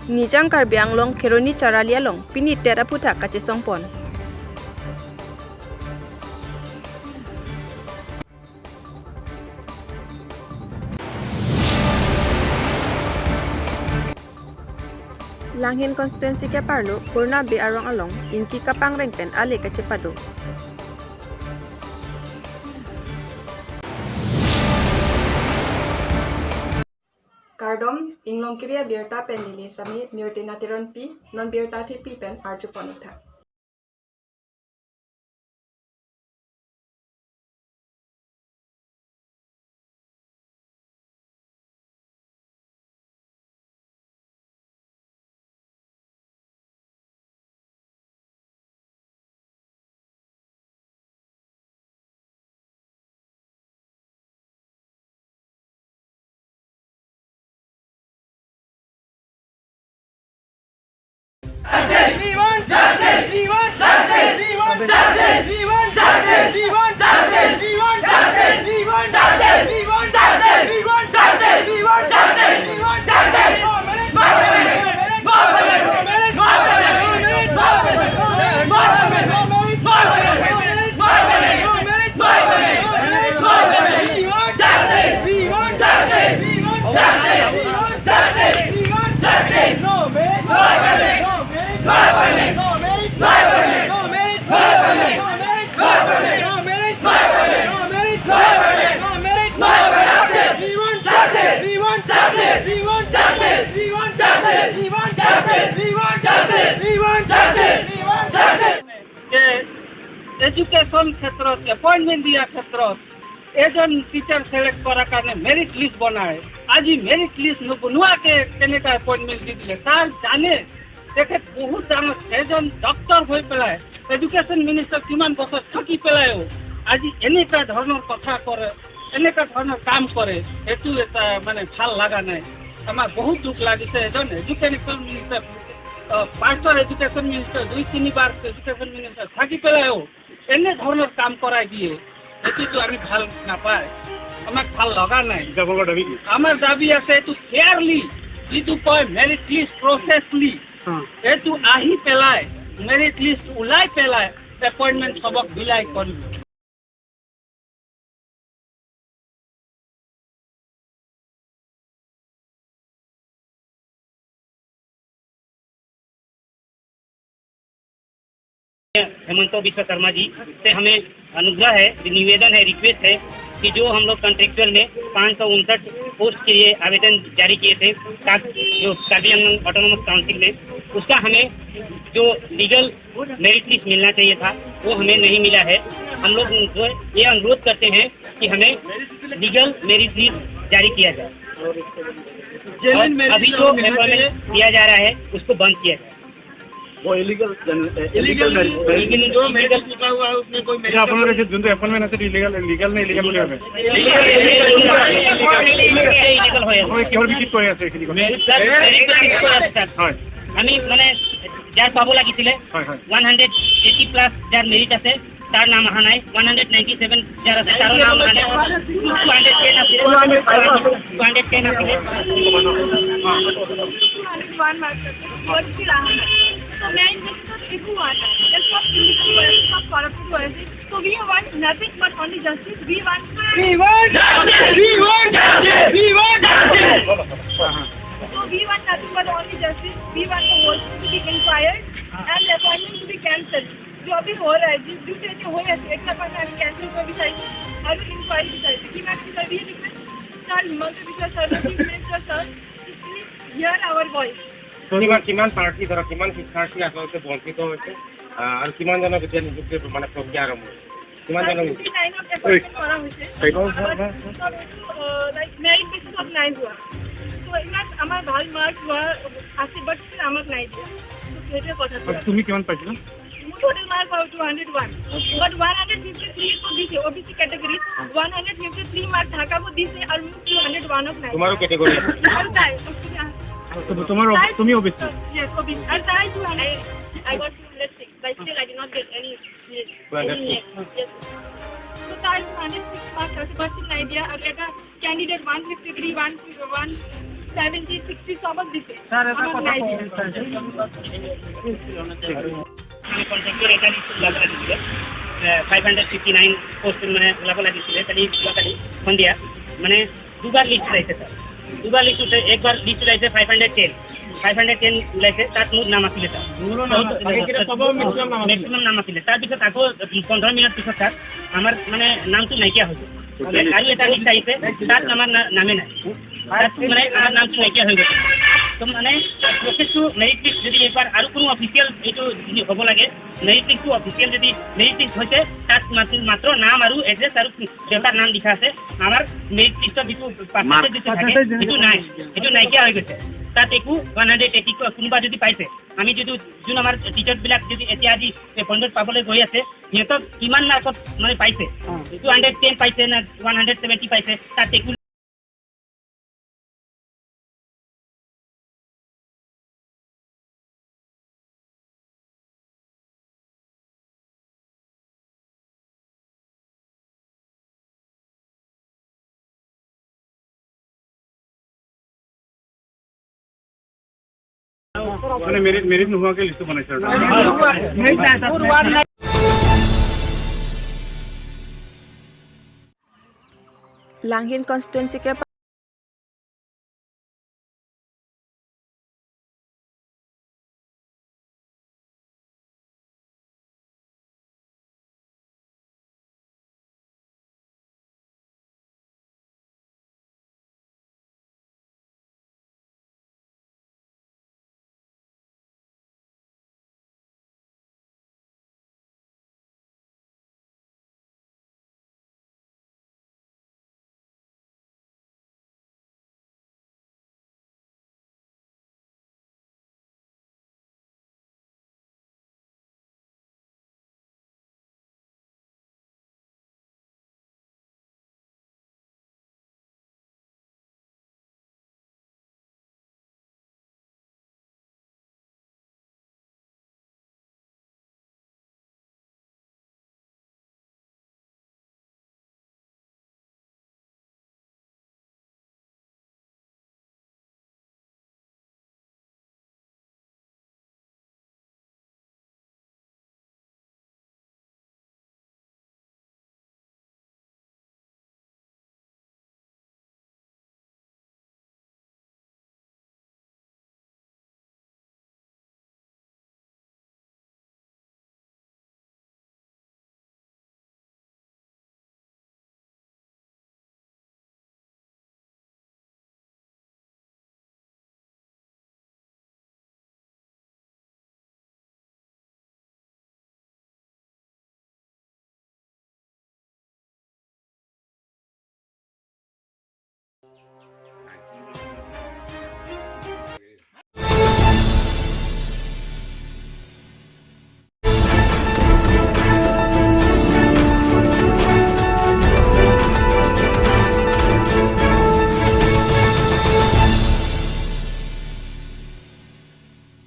Nijang Karbi anglong Kheironi Chariali along Pini TET aphuthak kachesong pon. Langhin constituency ke parlo kurna be arong along inki kapang rengpen ale kachepado. Kardom inglong kriya birta penili sami nirtina tiron pi non birta thi pi pen arju ponitha. We want justice! We want justice! We want justice! We want justice! We want justice! We want justice! We want justice! We want justice! We want justice! We want justice! We want justice! Education क्षेत्र appointment दिया क्षेत्र एजन teacher select करा कारणे merit list बनाए आज merit list नुआ के केनेका appointment दी दिले तार जाने देखे बहुत जान एजन डॉक्टर होय पेलाय एजुकेशन मिनिस्टर किमान बছর থাকি পেলায়ও आज এনেকা ধরনের কথা করে এনেকা ধরনের কাম করে এটু এটা মানে ভাল লাগা নাই আমার বহুত দুঃখ লাগিছে এজন এডুকেশন মিনিস্টার পাঁচবার এডুকেশন মিনিস্টার দুই তিনবার এডুকেশন মিনিস্টার থাকি পেলায়ও এনে ধরনের কাম করাই দিয়ে এটু তো আমি ভাল না পাই আমার ভাল লাগা নাই আমার দাবি আছে এটু ফেয়ারলি যেটু কয় মেরিট লিস্ট প্রসেসলি এটু আহি পেলায় মেরিট লিস্ট উলাই পেলায় এপয়েন্টমেন্ট সবক বিলাই করব हेमंता बिस्वा शर्मा जी से हमें अनुग्रह है, निवेदन है, रिक्वेस्ट है कि जो हम लोग कॉन्ट्रेक्चुअल में 559 पोस्ट के लिए आवेदन जारी किए थे जो कार्बी आंगलोंग ऑटोनोमस काउंसिल में उसका हमें जो लीगल मेरिट लिस्ट मिलना चाहिए था वो हमें नहीं मिला है। हम लोग ये अनुरोध करते हैं कि हमें लीगल मेरिट लिस्ट जारी किया जाए और अभी जो एम्प्लॉयमेंट दिया जा रहा है उसको बंद किया जाए। वो इलीगल जो मेडिकल लिखा हुआ है उसमें कोई मेरा अपन लोग जो अपॉइंटमेंट है लीगल लीगल नहीं लीगल बोले हमें इलीगल होय हमें केवल भी कोई আছে এখানে হয় আমি মানে যার পাবো লাগিছিলে 180 প্লাস যার মেরিট আছে তার নাম আহা নাই 197 যার আছে তার নাম আহা নাই 210 আছে 210 আছে one mark what still ahana so main is who are that's what corrupt so we want nothing but only justice we want justice we want justice we want justice so we want nothing but only justice we want the whole to be inquired and the appointment to be cancelled जो अभी हो रहा है जिस दूसरे जो हो रहा है एक बार मैं कैंसिल कर भी चाहिए और इंक्वायरी भी चाहिए कि मैं सर ये request sir Himanta Biswa Sarma ji minister sir hear our voice কিমান পাৰ্টি ধৰা কিমান শিক্ষাৰ্থী আচলতে বঞ্চিত হৈছে আৰু কিমান জনক এতিয়া নিযুক্তিৰ মানে প্ৰক্ৰিয়া আৰম্ভ হৈছে কিমান জনক লাইক মেৰিট বেচিছত নাই হোৱা তো ইমান আমাৰ ভাল মাৰ্ক হোৱা আছে বাট আমাক নাই দিয়া সেইটোৱে কথা তুমি কিমান পাইছিলা total mark was 201 but 153 को दिसे ओबीसी कैटेगरी 153 मार्क ढाका को दिसे और 201 of 9 तुम्हारो कैटेगरी तो तुम्हारो तुम ही OBC yes OBC and I got 206 but still I did not get any yes so that 106 marks but still idea अगर कैंडिडेट 153 1 70, 60 সবক দিছে স্যার এটা আমার কথা নাই বলেন দিছে। স্যার কন্ট্রাক্টর এটা লাগা দিছিলে 559 পোস্ট মানে লাগা লাগিছিলে কালি সন্ধিয়া মানে দুবার লিস্ট লাইছে স্যার দুবার লিস্ট উঠে একবার লিস্ট লাইছে 510 লাইছে তাত মোর নাম আছিলে স্যার ম্যাক্সিমাম নাম আছিলে তাৰপিছত আকৌ 15 মিনিট পিছত স্যাৰ আমাৰ মানে নামটো নাইকিয়া হৈছে আৰু এটা লিস্ট আহিছে তাত আমাৰ নামে নাই মানে আমাৰ নামটো নাইকিয়া হৈ গৈছে তো মানে প্ৰচেছটো মেৰিট লিষ্ট যদি একবাৰ আৰু কোনো অফিচিয়েল এইটো হ'ব লাগে মেৰিট লিষ্টটো অফিচিয়েল যদি মেৰিট লিষ্ট হৈছে তাত মাত্ৰ নাম আৰু এড্ৰেছ আৰু দেউতাৰ নাম লিখা আছে আমাৰ মেৰিট লিষ্টৰ যিটো পাৰ্চেণ্টেজ যিটো থাকে সেইটো নাই সেইটো নাইকিয়া হৈ গৈছে তাত একো 180 কোনোবা যদি পাইছে আমি যিটো যোন আমাৰ টিচাৰ্ছবিলাক যদি এতিয়া আজি এপইণ্টমেণ্ট পাবলৈ গৈ আছে সিহঁতক কিমান মাৰ্কত মানে পাইছে 210 পাইছে না 170 পাইছে তাত একো মানে মেৰিট নোহোৱাকে লিষ্টটো বনাইছে Langhin constituency के